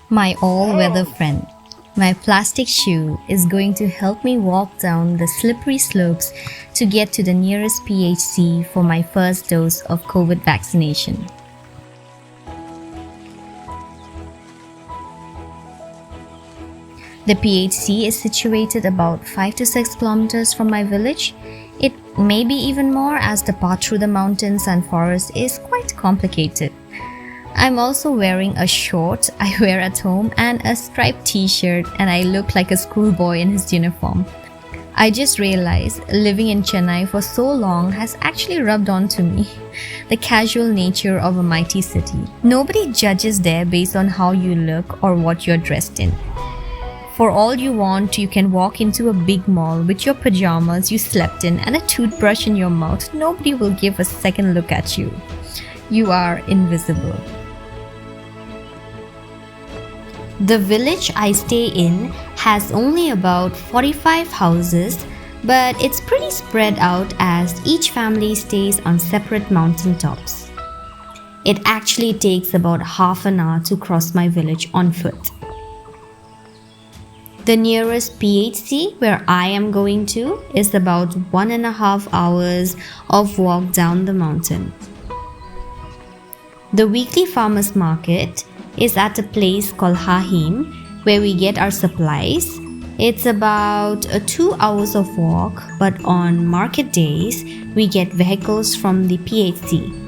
My all-weather friend. My plastic shoe is going to help me walk down the slippery slopes to get to the nearest PHC for my first dose of COVID vaccination. The PHC is situated about 5 to 6 kilometers from my village. It may be even more as the path through the mountains and forest is quite complicated. I'm also wearing a short I wear at home and a striped t-shirt, and I look like a schoolboy in his uniform. I just realized living in Chennai for so long has actually rubbed onto me the casual nature of a mighty city. Nobody judges there based on how you look or what you're dressed in. For all you want, you can walk into a big mall with your pajamas you slept in and a toothbrush in your mouth. Nobody will give a second look at you. You are invisible. The village I stay in has only about 45 houses, but it's pretty spread out as each family stays on separate mountain tops. It actually takes about half an hour to cross my village on foot. The nearest PHC where I am going to is about 1.5 hours of walk down the mountain. The weekly farmers market is at a place called Hahim where we get our supplies. It's about 2 hours of walk, but on market days we get vehicles from the PHC.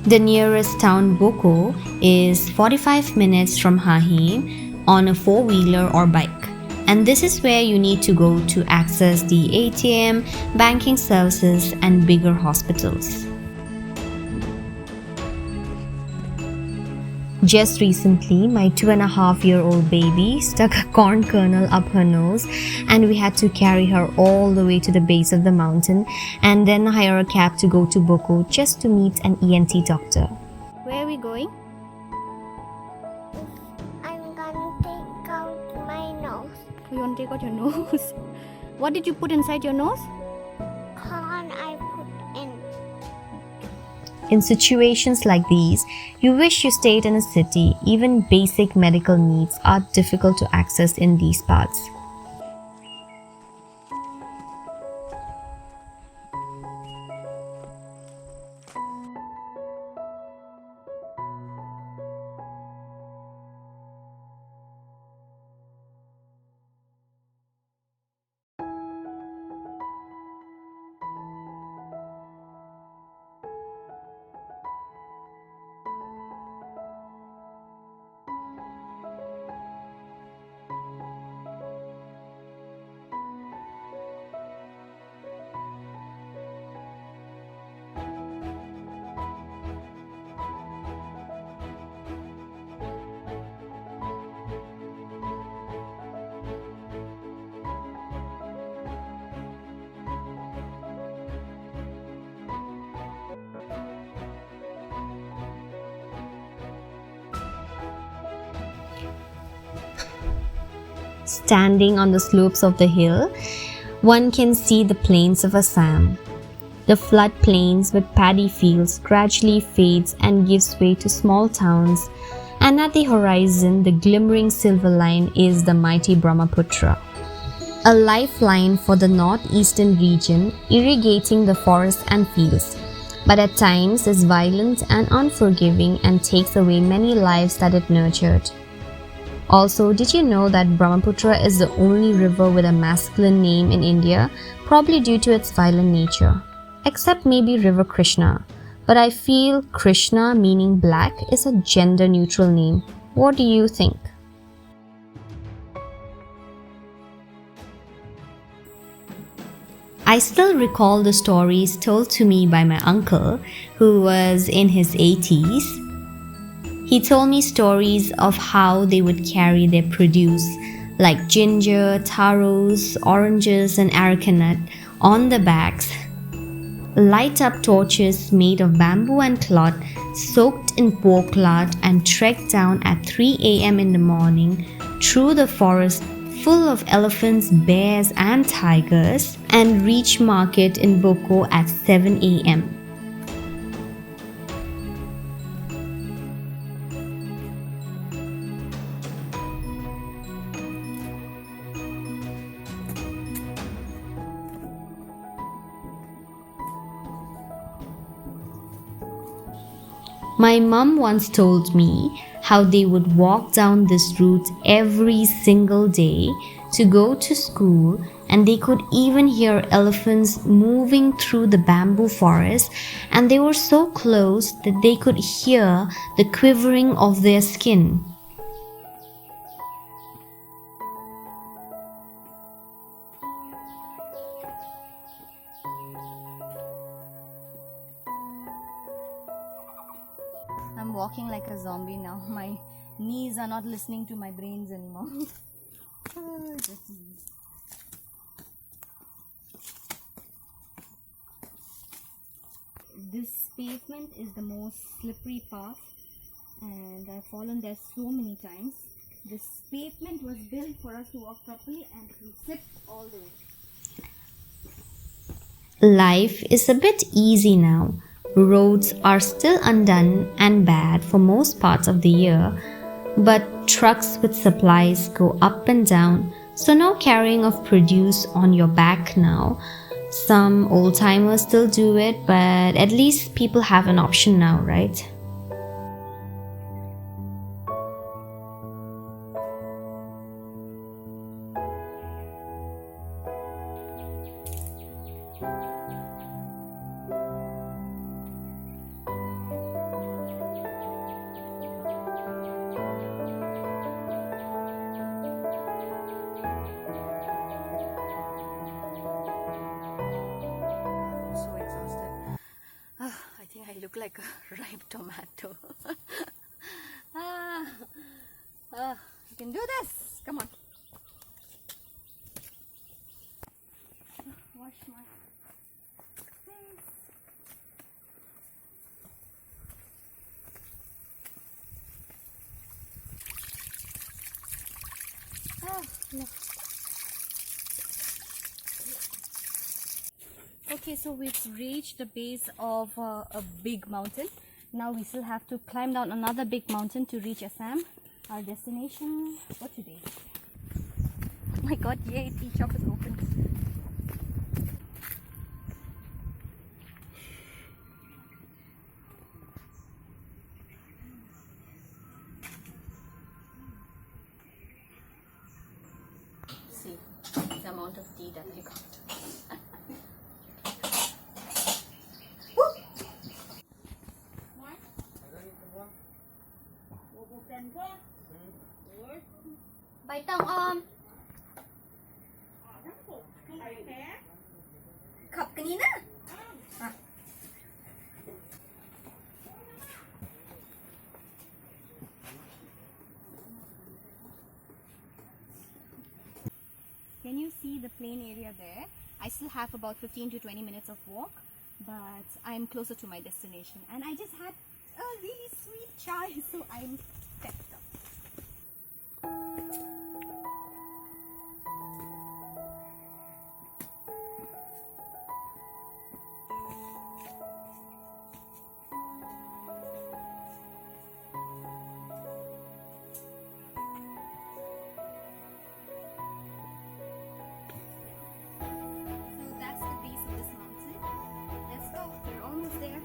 The nearest town, Boko, is 45 minutes from Hahim on a four-wheeler or bike. And this is where you need to go to access the ATM, banking services, and bigger hospitals. Just recently, my 2.5-year-old baby stuck a corn kernel up her nose, and we had to carry her all the way to the base of the mountain and then hire a cab to go to Boko just to meet an ENT doctor. Where are we going? I'm gonna take out my nose. You want to take out your nose? What did you put inside your nose? Corn I put in. In situations like these, you wish you stayed in a city. Even basic medical needs are difficult to access in these parts. Standing on the slopes of the hill, one can see the plains of Assam. The flood plains with paddy fields gradually fades and gives way to small towns, and at the horizon the glimmering silver line is the mighty Brahmaputra, a lifeline for the northeastern region, irrigating the forests and fields, but at times is violent and unforgiving and takes away many lives that it nurtured. Also, did you know that Brahmaputra is the only river with a masculine name in India, probably due to its violent nature? Except maybe River Krishna. But I feel Krishna, meaning black, is a gender-neutral name. What do you think? I still recall the stories told to me by my uncle, who was in his 80s. He told me stories of how they would carry their produce, like ginger, taros, oranges, and arecanut, on the backs, light up torches made of bamboo and cloth, soaked in pork lard, and trek down at 3 a.m. in the morning through the forest full of elephants, bears, and tigers, and reach market in Boko at 7 a.m. My mum once told me how they would walk down this route every single day to go to school, and they could even hear elephants moving through the bamboo forest, and they were so close that they could hear the quivering of their skin. I'm walking like a zombie now. My knees are not listening to my brains anymore. This pavement is the most slippery path, and I've fallen there so many times. This pavement was built for us to walk properly, and we slipped all the way. Life is a bit easy now. Roads are still undone and bad for most parts of the year, but trucks with supplies go up and down, so no carrying of produce on your back now. Some old timers still do it, but at least people have an option now, right? So exhausted. I think I look like a ripe tomato. You can do this. Come on. Wash my face. No. Okay, so we've reached the base of a big mountain. Now we still have to climb down another big mountain to reach Assam, our destination for today. Oh my god, yay, tea shop is open. See the amount of tea that we got. Bài tông khập cái ní nè. Can you see the plain area there? I still have about 15 to 20 minutes of walk, but I'm closer to my destination, and I just had a really sweet chai, so I'm pepped up. So that's the base of this mountain. Let's go. We're almost there.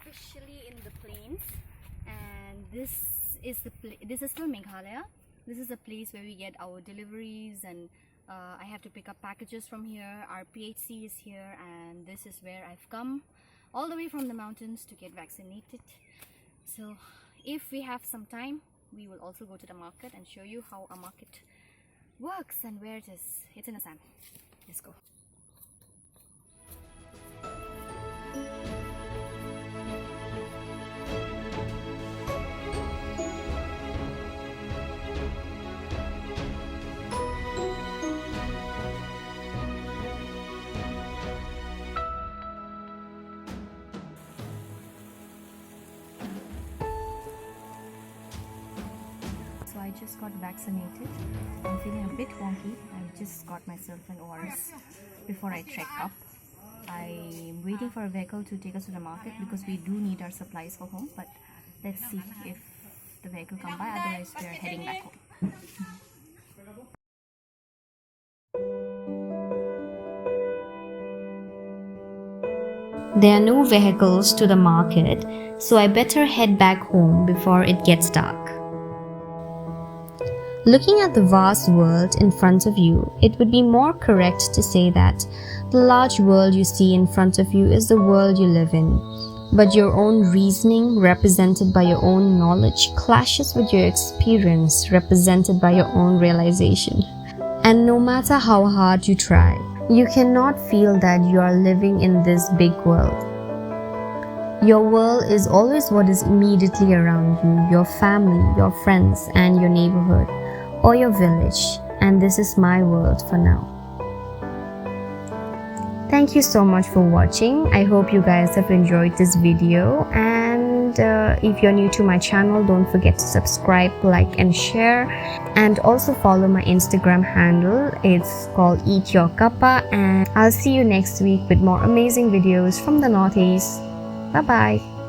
Officially in the plains, and this is still Meghalaya. This is a place where we get our deliveries, and I have to pick up packages from here. Our PHC is here, and this is where I've come all the way from the mountains to get vaccinated. So if we have some time, we will also go to the market and show you how a market works and where it is. It's in Assam. Let's go. I just got vaccinated. I'm feeling a bit wonky. I just got myself an ORS before I trek up. I'm waiting for a vehicle to take us to the market because we do need our supplies for home, but let's see if the vehicle come by, otherwise we are heading back home. There are no vehicles to the market, so I better head back home before it gets dark. Looking at the vast world in front of you, it would be more correct to say that the large world you see in front of you is the world you live in. But your own reasoning, represented by your own knowledge, clashes with your experience, represented by your own realization. And no matter how hard you try, you cannot feel that you are living in this big world. Your world is always what is immediately around you, your family, your friends, and your neighborhood, or your village. And this is my world for now. Thank you so much for watching. I hope you guys have enjoyed this video, and if you're new to my channel, don't forget to subscribe, like and share, and also follow my Instagram handle. It's called Eat Your Kappa, and I'll see you next week with more amazing videos from the Northeast. Bye bye.